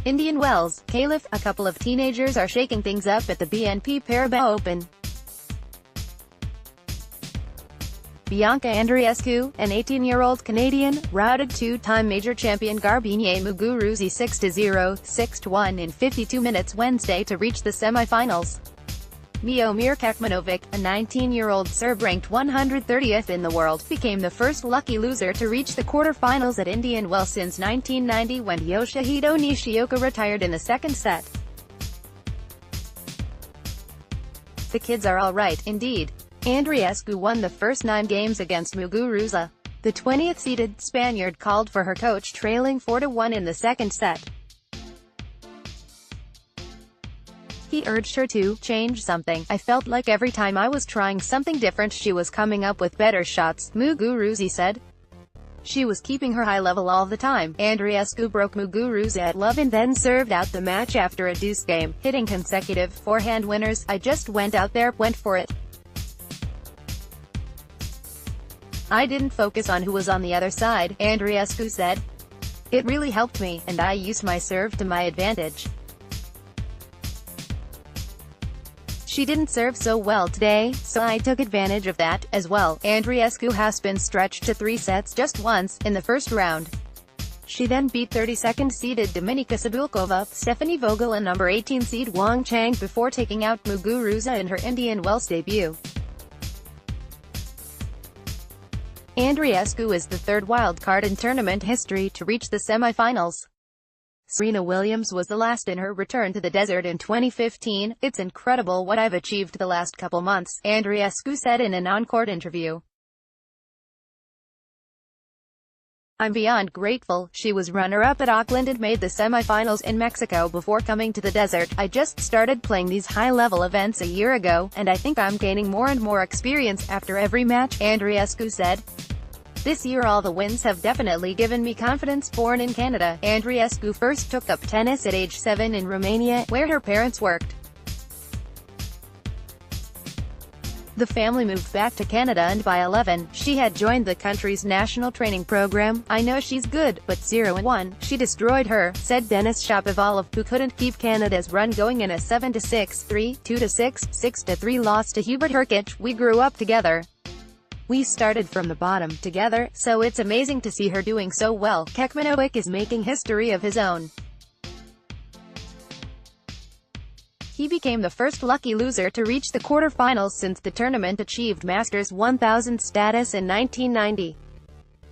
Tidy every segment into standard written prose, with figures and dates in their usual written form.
Indian Wells, Calif, a couple of teenagers are shaking things up at the BNP Paribas Open. Bianca Andreescu, an 18-year-old Canadian, routed two-time major champion Garbine Muguruza 6-0, 6-1 in 52 minutes Wednesday to reach the semifinals. Miomir Kecmanovic, a 19-year-old Serb ranked 130th in the world, became the first lucky loser to reach the quarterfinals at Indian Wells since 1990 when Yoshihito Nishioka retired in the second set. The kids are all right, indeed. Andreescu won the first 9 games against Muguruza. The 20th-seeded Spaniard called for her coach trailing 4-1 in the second set. He urged her to change something. I felt like every time I was trying something different she was coming up with better shots, Muguruza said. She was keeping her high level all the time. Andreescu broke Muguruza at love and then served out the match after a deuce game, hitting consecutive forehand winners. I just went out there, went for it. I didn't focus on who was on the other side, Andreescu said. It really helped me, and I used my serve to my advantage. She didn't serve so well today, so I took advantage of that, as well. Andreescu has been stretched to 3 sets just once, in the first round. She then beat 32nd-seeded Dominika Cibulkova, Stephanie Vogel and number 18 seed Wang Chang before taking out Muguruza in her Indian Wells debut. Andreescu is the third wildcard in tournament history to reach the semifinals. Serena Williams was the last in her return to the desert in 2015. It's incredible what I've achieved the last couple months, Andreescu said in an on-court interview. I'm beyond grateful. She was runner-up at Auckland and made the semifinals in Mexico before coming to the desert. I just started playing these high-level events a year ago, and I think I'm gaining more and more experience after every match, Andreescu said. This year all the wins have definitely given me confidence. Born in Canada, Andreescu first took up tennis at age 7 in Romania, where her parents worked. The family moved back to Canada and by 11, she had joined the country's national training program. I know she's good, but 0-1, she destroyed her, said Denis Shapovalov, who couldn't keep Canada's run going in a 7-6, 3-2-6, 6-3 loss to Hubert Hurkacz. We grew up together. We started from the bottom, together, so it's amazing to see her doing so well. Kecmanovic is making history of his own. He became the first lucky loser to reach the quarterfinals since the tournament achieved Masters 1000 status in 1990.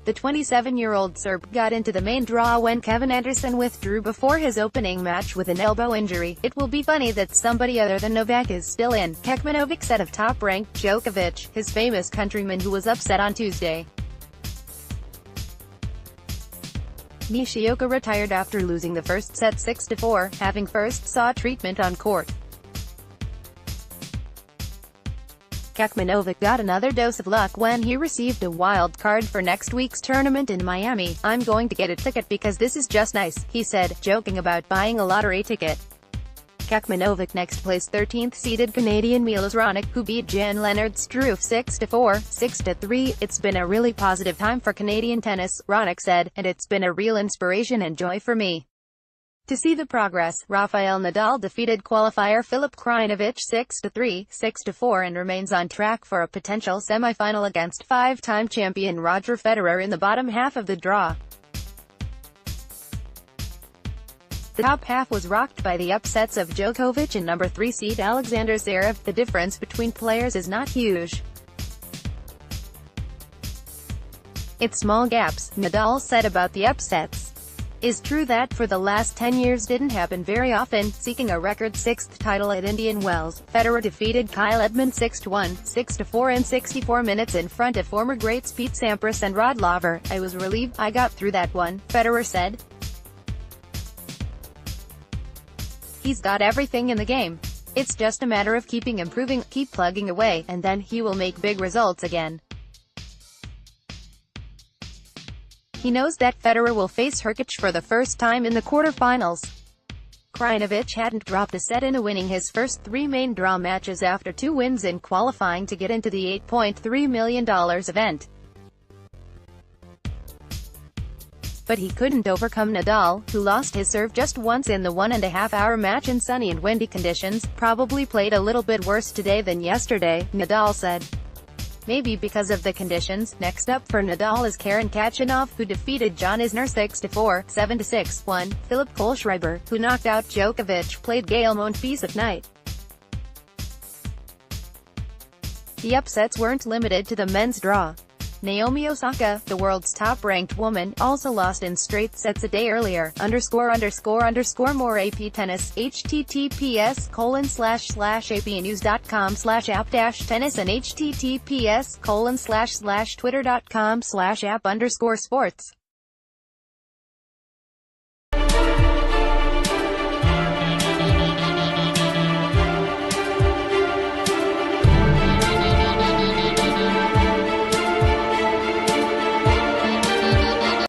The 27-year-old Serb got into the main draw when Kevin Anderson withdrew before his opening match with an elbow injury. It will be funny that somebody other than Novak is still in, Kecmanovic said of top-ranked Djokovic, his famous countryman who was upset on Tuesday. Nishioka retired after losing the first set 6-4, having first sought treatment on court. Kecmanovic got another dose of luck when he received a wild card for next week's tournament in Miami. I'm going to get a ticket because this is just nice, he said, joking about buying a lottery ticket. Kecmanovic next placed 13th-seeded Canadian Milos Raonic, who beat Jan-Lennard Struff 6-4, 6-3. It's been a really positive time for Canadian tennis, Raonic said, and it's been a real inspiration and joy for me to see the progress. Rafael Nadal defeated qualifier Filip Krajinovic 6-3, 6-4 and remains on track for a potential semi-final against 5-time champion Roger Federer in the bottom half of the draw. The top half was rocked by the upsets of Djokovic and number 3 seed Alexander Zverev. The difference between players is not huge. It's small gaps, Nadal said about the upsets. Is true that for the last 10 years didn't happen very often. Seeking a record 6th title at Indian Wells, Federer defeated Kyle Edmund 6-1, 6-4 in 64 minutes in front of former greats Pete Sampras and Rod Laver. I was relieved I got through that one, Federer said. He's got everything in the game. It's just a matter of keeping improving, keep plugging away, and then he will make big results again. He knows that Federer will face Hurkacz for the first time in the quarterfinals. Krajinovic hadn't dropped a set in winning his first 3 main draw matches after 2 wins in qualifying to get into the $8.3 million event. But he couldn't overcome Nadal, who lost his serve just once in the 1.5-hour match in sunny and windy conditions. Probably played a little bit worse today than yesterday, Nadal said. Maybe because of the conditions. Next up for Nadal is Karen Khachanov, who defeated John Isner 6-4, 7-6, 1. Philip Kohlschreiber, who knocked out Djokovic, played Gael Monfils at night. The upsets weren't limited to the men's draw. Naomi Osaka, the world's top-ranked woman, also lost in straight sets a day earlier. ____more AP Tennis, https://apnews.com/app-tennis and https://twitter.com/app_sports